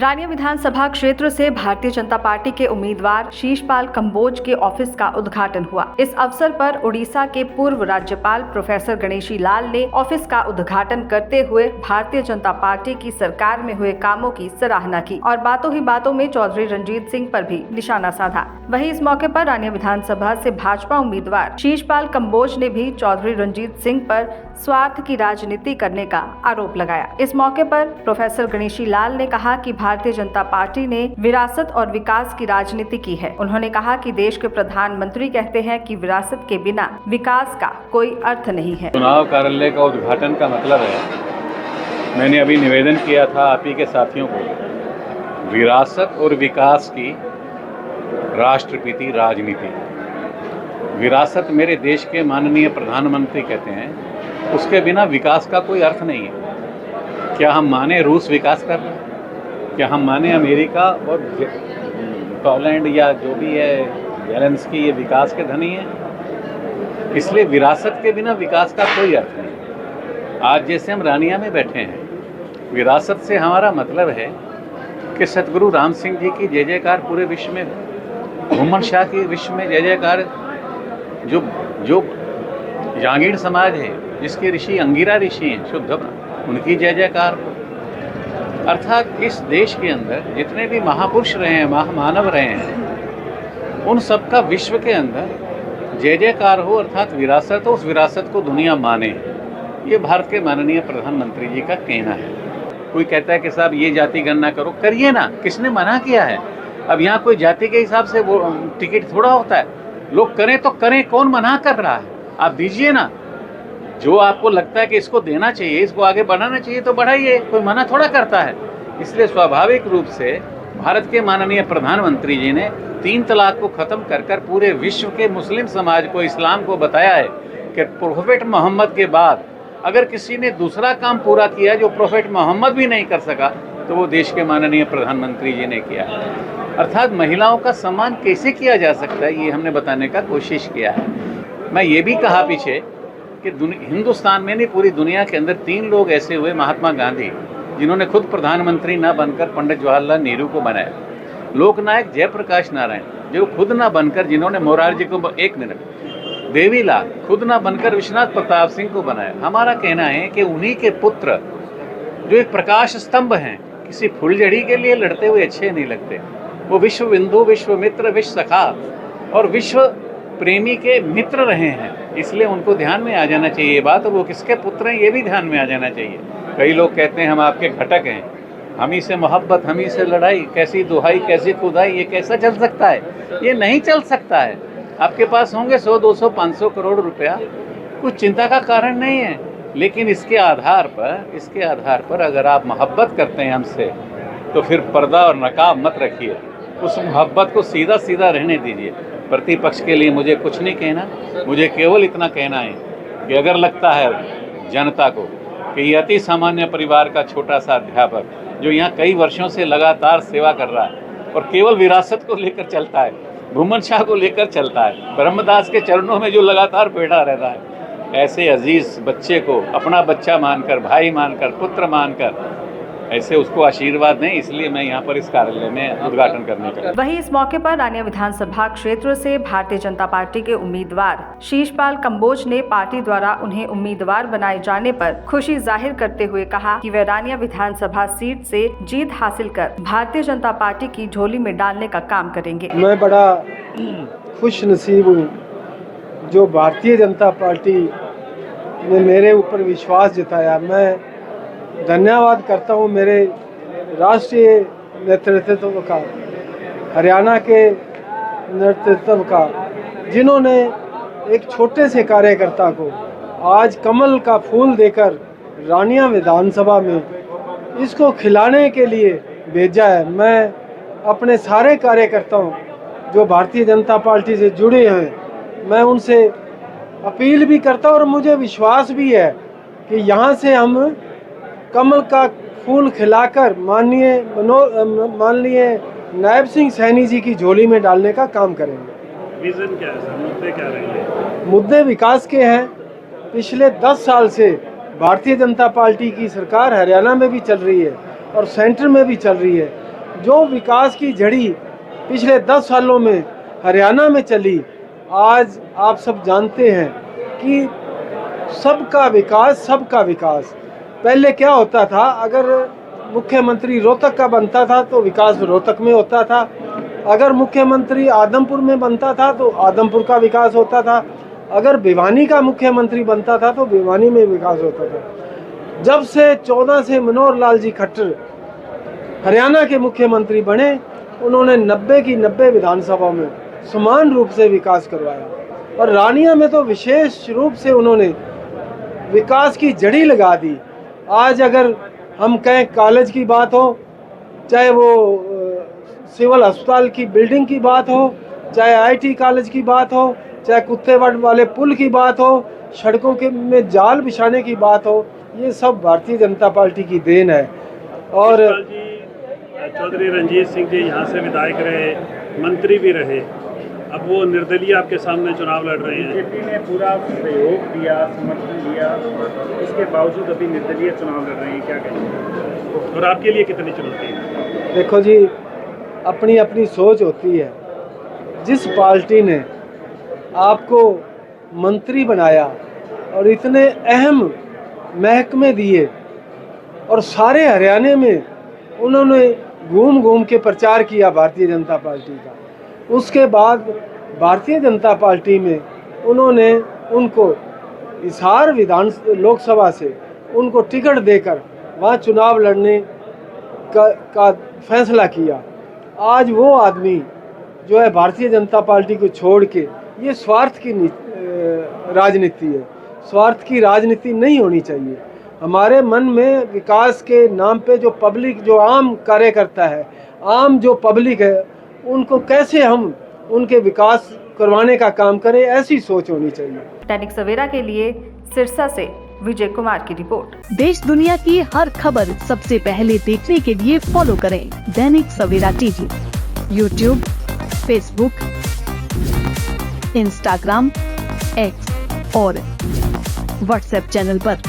रानिया विधानसभा क्षेत्र से भारतीय जनता पार्टी के उम्मीदवार शीशपाल कंबोज के ऑफिस का उद्घाटन हुआ। इस अवसर पर उड़ीसा के पूर्व राज्यपाल प्रोफेसर गणेशी लाल ने ऑफिस का उद्घाटन करते हुए भारतीय जनता पार्टी की सरकार में हुए कामों की सराहना की और बातों ही बातों में चौधरी रणजीत सिंह पर भी निशाना साधा। वहीं इस मौके पर रानिया विधानसभा से भाजपा उम्मीदवार शीशपाल कंबोज ने भी चौधरी रणजीत सिंह पर स्वार्थ की राजनीति करने का आरोप लगाया। इस मौके पर प्रोफेसर गणेशी लाल ने कहा कि भारतीय जनता पार्टी ने विरासत और विकास की राजनीति की है। उन्होंने कहा कि देश के प्रधानमंत्री कहते हैं कि विरासत के बिना विकास का कोई अर्थ नहीं है। चुनाव कार्यालय का उद्घाटन का मतलब है, मैंने अभी निवेदन किया था आप ही के साथियों को, विरासत और विकास की राष्ट्रपिता राजनीति। विरासत मेरे देश के माननीय प्रधानमंत्री कहते हैं, उसके बिना विकास का कोई अर्थ नहीं है। क्या हम माने रूस विकास कर रहा है? क्या हम माने अमेरिका और पोलैंड या जो भी है ज़ेलेंस्की ये विकास के धनी है? इसलिए विरासत के बिना विकास का कोई अर्थ नहीं। आज जैसे हम रानिया में बैठे हैं, विरासत से हमारा मतलब है कि सतगुरु राम सिंह जी की जय जयकार पूरे विश्व में, घुमन शाह की विश्व में जय जयकार, जो जांगीड़ समाज है जिसके ऋषि अंगिरा ऋषि हैं शुद्ध, उनकी जय जयकार। अर्थात इस देश के अंदर जितने भी महापुरुष रहे हैं, महामानव रहे हैं, उन सब का विश्व के अंदर जय जयकार हो, अर्थात विरासत हो, उस विरासत को दुनिया माने। ये भारत के माननीय प्रधानमंत्री जी का कहना है। कोई कहता है कि साहब ये जाति गणना करो, करिए ना, किसने मना किया है? अब यहाँ कोई जाति के हिसाब से वो टिकट थोड़ा होता है। लोग करें तो करें, कौन मना कर रहा है? आप दीजिए ना, जो आपको लगता है कि इसको देना चाहिए, इसको आगे बढ़ाना चाहिए तो बढ़ाइए, कोई मना थोड़ा करता है। इसलिए स्वाभाविक रूप से भारत के माननीय प्रधानमंत्री जी ने 3 तलाक को ख़त्म कर कर पूरे विश्व के मुस्लिम समाज को, इस्लाम को बताया है कि प्रोफेट मोहम्मद के बाद अगर किसी ने दूसरा काम पूरा किया जो प्रोफेट मोहम्मद भी नहीं कर सका, तो वो देश के माननीय प्रधानमंत्री जी ने किया। अर्थात महिलाओं का सम्मान कैसे किया जा सकता है, ये हमने बताने का कोशिश किया है। मैं ये भी कहा पीछे कि हिंदुस्तान में नहीं, पूरी दुनिया के अंदर 3 लोग ऐसे हुए, महात्मा गांधी जिन्होंने खुद प्रधानमंत्री ना बनकर पंडित जवाहरलाल नेहरू को बनाया, लोकनायक जयप्रकाश नारायण जो खुद ना बनकर, जिन्होंने मोरारजी को, एक मिनट, देवीलाल खुद ना बनकर विश्वनाथ प्रताप सिंह को बनाया। हमारा कहना है कि उन्हीं के पुत्र जो एक प्रकाश स्तंभ हैं, किसी फुलझड़ी के लिए लड़ते हुए अच्छे नहीं लगते। वो विश्व बिंदु, विश्व मित्र, विश्व सखा और विश्व प्रेमी के मित्र रहे हैं, इसलिए उनको ध्यान में आ जाना चाहिए ये बात। और वो किसके पुत्र हैं ये भी ध्यान में आ जाना चाहिए। कई लोग कहते हैं हम आपके घटक हैं, हम ही से मोहब्बत, हम ही से लड़ाई, कैसी दुहाई कैसी खुदाई, ये कैसा चल सकता है? ये नहीं चल सकता है। आपके पास होंगे 100, 200, 500 करोड़ रुपया, कुछ चिंता का कारण नहीं है। लेकिन इसके आधार पर अगर आप मोहब्बत करते हैं हमसे, तो फिर पर्दा और नकाब मत रखिए, उस मोहब्बत को सीधा सीधा रहने दीजिए। प्रतिपक्ष के लिए मुझे कुछ नहीं कहना, मुझे केवल इतना कहना है कि अगर लगता है जनता को कि ये अति सामान्य परिवार का छोटा सा अध्यापक जो यहाँ कई वर्षों से लगातार सेवा कर रहा है और केवल विरासत को लेकर चलता है, घुमन शाह को लेकर चलता है, ब्रह्मदास के चरणों में जो लगातार बैठा रहता है, ऐसे अजीज बच्चे को अपना बच्चा मानकर, भाई मानकर, पुत्र मानकर ऐसे उसको आशीर्वाद दें। इसलिए मैं यहाँ पर इस कार्यालय में उद्घाटन करने का। वहीं इस मौके पर रानिया विधानसभा क्षेत्र से भारतीय जनता पार्टी के उम्मीदवार शीशपाल कंबोज ने पार्टी द्वारा उन्हें उम्मीदवार बनाए जाने पर खुशी जाहिर करते हुए कहा कि वे रानिया विधानसभा सीट से जीत हासिल कर भारतीय जनता पार्टी की झोली में डालने का काम करेंगे। मैं बड़ा खुश नसीब हूँ जो भारतीय जनता पार्टी ने मेरे ऊपर विश्वास जताया। मैं धन्यवाद करता हूँ मेरे राष्ट्रीय नेतृत्व का, हरियाणा के नेतृत्व का, जिन्होंने एक छोटे से कार्यकर्ता को आज कमल का फूल देकर रानिया विधानसभा में इसको खिलाने के लिए भेजा है। मैं अपने सारे कार्यकर्ताओं जो भारतीय जनता पार्टी से जुड़े हैं, मैं उनसे अपील भी करता हूँ और मुझे विश्वास भी है कि यहाँ से हम कमल का फूल खिलाकर माननीय नायब सिंह सैनी जी की झोली में डालने का काम करेंगे। विजन क्या है सर, मुद्दे क्या रहेंगे? मुद्दे विकास के हैं। पिछले 10 साल से भारतीय जनता पार्टी की सरकार हरियाणा में भी चल रही है और सेंटर में भी चल रही है। जो विकास की झड़ी पिछले 10 सालों में हरियाणा में चली, आज आप सब जानते हैं कि सबका विकास। पहले क्या होता था, अगर मुख्यमंत्री रोहतक का बनता था तो विकास रोहतक में होता था, अगर मुख्यमंत्री आदमपुर में बनता था तो आदमपुर का विकास होता था, अगर भिवानी का मुख्यमंत्री बनता था तो भिवानी में विकास होता था। जब से 14 से मनोहर लाल जी खट्टर हरियाणा के मुख्यमंत्री बने, उन्होंने 90 की 90 विधानसभा में समान रूप से विकास करवाया, और रानिया में तो विशेष रूप से उन्होंने विकास की जड़ी लगा दी। आज अगर हम कहें कॉलेज की बात हो, चाहे वो सिविल अस्पताल की बिल्डिंग की बात हो, चाहे आईटी कॉलेज की बात हो, चाहे कुत्तेवट वाले पुल की बात हो, सड़कों के में जाल बिछाने की बात हो, ये सब भारतीय जनता पार्टी की देन है। और चौधरी रणजीत सिंह जी यहाँ से विधायक रहे, मंत्री भी रहे, अब वो निर्दलीय आपके सामने चुनाव लड़ रहे हैं। बीजेपी ने पूरा सहयोग दिया, समर्थन दिया, इसके बावजूद अभी निर्दलीय चुनाव लड़ रहे हैं, क्या कहेंगे? और आपके लिए कितनी चुनौती है? देखो जी, अपनी अपनी सोच होती है। जिस पार्टी ने आपको मंत्री बनाया और इतने अहम महकमे दिए और सारे हरियाणा में उन्होंने घूम घूम के प्रचार किया भारतीय जनता पार्टी का, उसके बाद भारतीय जनता पार्टी में उन्होंने उनको हिसार लोकसभा से उनको टिकट देकर वहाँ चुनाव लड़ने का फैसला किया। आज वो आदमी जो है भारतीय जनता पार्टी को छोड़ के, ये स्वार्थ की राजनीति है, स्वार्थ की राजनीति नहीं होनी चाहिए। हमारे मन में विकास के नाम पे जो पब्लिक, जो आम कार्यकर्ता है, आम जो पब्लिक है, उनको कैसे हम उनके विकास करवाने का काम करें, ऐसी सोच होनी चाहिए। दैनिक सवेरा के लिए सिरसा से विजय कुमार की रिपोर्ट। देश दुनिया की हर खबर सबसे पहले देखने के लिए फॉलो करें Dainik Savera TV, YouTube, Facebook, Instagram, X और व्हाट्सएप चैनल पर।